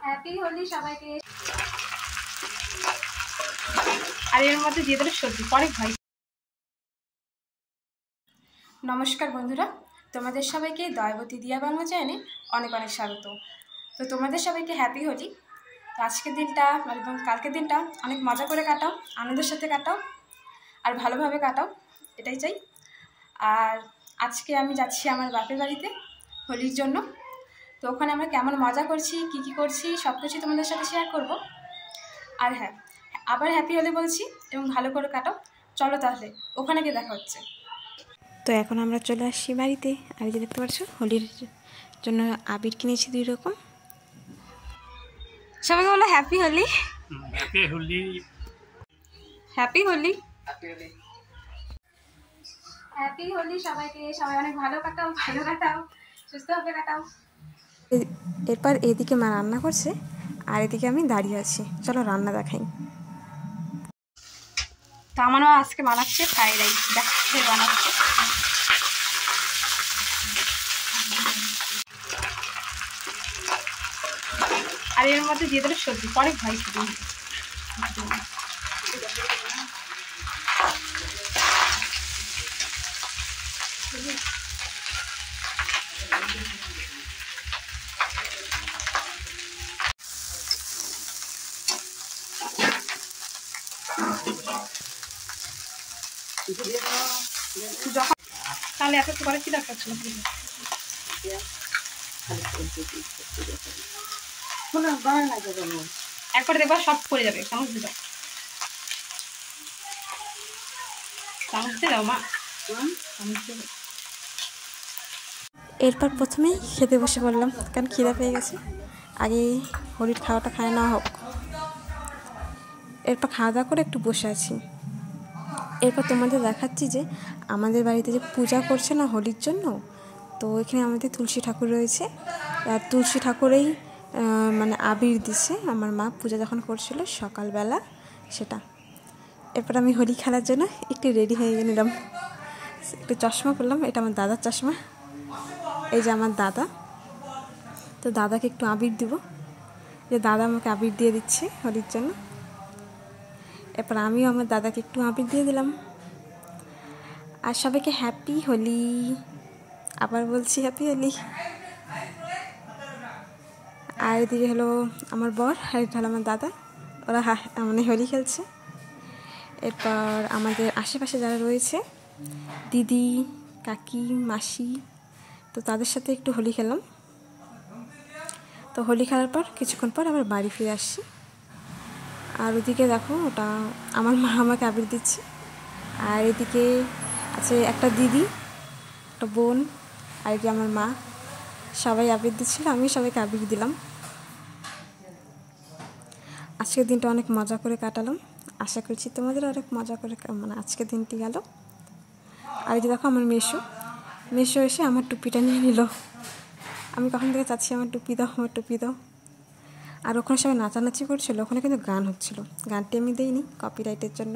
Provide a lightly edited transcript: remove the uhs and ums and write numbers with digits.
Happy Holi সবাইকে। আর এর মধ্যে দিয়ে দিলে সবজি পরে ভাই। নমস্কার বন্ধুরা, তোমাদের সবাইকে দয়াবতী দিয়া বাংলা চ্যানেলে অনেক অনেক স্বাগত। তো তোমাদের সবাইকে হ্যাপি হোলি। তো আজকের দিনটা এবং কালকের দিনটা অনেক মজা করে কাটাও, আনন্দের সাথে কাটাও আর ভালোভাবে কাটাও, এটাই চাই। আর আজকে আমি যাচ্ছি আমার বাপের বাড়িতে হোলির জন্য। তো ওখানে আমরা কেমন মজা করছি, কি করছি সব কিছুই তোমাদের সাথে শেয়ার করব। আর হ্যাঁ, আবার হ্যাপি হোলি বলছি এবং ভালো করে কাটাও। চলো তাহলে ওখানে গিয়ে দেখা হচ্ছে। তো এখন আমরা চলে আসছি বাড়িতে। আর যে দেখতে পাচ্ছ হোলির জন্য আবির কিনেছি 2 রকম। সবাইকে বলো happy Holi. Happy Holi. Happy Holi. Happy Holi সবাইকে। সবাই অনেক ভালো কাটাও, সুস্থভাবে কাটাও। এরপর এদিকে মা রান্না করছে আর এদিকে আমি দাঁড়িয়ে আছি। চলো রান্না দেখাই। তো আমারও আজকে বানাচ্ছে ফ্রাইড রাইস, দেখাচ্ছে বানাচ্ছে। আর এর মধ্যে দিয়ে দিলে সবজি পরে ভাই শুধু। যখন তাহলে এত করে কি দরকার ছিল? একবার দেখবা সব পড়ে যাবে। চামচ দিয়ে দাও, চামচ দিয়ে দাও মা। এরপর প্রথমেই খেতে বসে পড়লাম, কারণ খিদা পেয়ে গেছে। আগে হোলির খাওয়াটা খায় না হোক। এরপর খাওয়া দাওয়া করে একটু বসে আছি। এরপর তোমাদের দেখাচ্ছি যে আমাদের বাড়িতে যে পূজা করছে না হোলির জন্য, তো এখানে আমাদের তুলসী ঠাকুর রয়েছে। আর তুলসী ঠাকুরেই মানে আবির দিছে আমার মা পূজা যখন করছিল সকালবেলা সেটা। এরপর আমি হোলি খেলার জন্য একটু রেডি হয়ে নিলাম। একটু চশমা পরলাম, এটা আমার দাদার চশমা। এই যে আমার দাদা, তো দাদাকে একটু আবির দিব, যে দাদা আমাকে আবির দিয়ে দিচ্ছে হোলির জন্য। এরপর আমিও আমার দাদাকে একটু আবির দিয়ে দিলাম। আর সবাইকে হ্যাপি হোলি। আবার বলছি হ্যাপি হোলি। আর এদিকে হলো আমার বর, আর এটা হলো আমার দাদা। ওরা মানে হোলি খেলছে। এরপর আমাদের আশেপাশে যারা রয়েছে দিদি, কাকি, মাসি, তো তাদের সাথে একটু হোলি খেলাম। তো হোলি খেলার পর কিছুক্ষণ পর আবার বাড়ি ফিরে আসছি। আর ওদিকে দেখো ওটা আমার মা আমাকে আবির দিচ্ছে। আর এদিকে আছে একটা দিদি, একটা বোন, আর এটি আমার মা, সবাই আবির দিচ্ছিল, আমি সবাইকে আবির দিলাম। আজকের দিনটা অনেক মজা করে কাটালাম। আশা করছি তোমাদের অনেক মজা করে মানে আজকের দিনটি গেল। আর এই যে দেখো আমার মেশো এসে আমার টুপিটা নিয়ে নিল। আমি কখন থেকে চাচ্ছি আমার টুপি দাও, আমার টুপি দাও। আর ওখানে সবাই নাচানাচি করছিল, ওখানে কিন্তু গান হচ্ছিল। গানটি আমি দিইনি কপিরাইটের জন্য।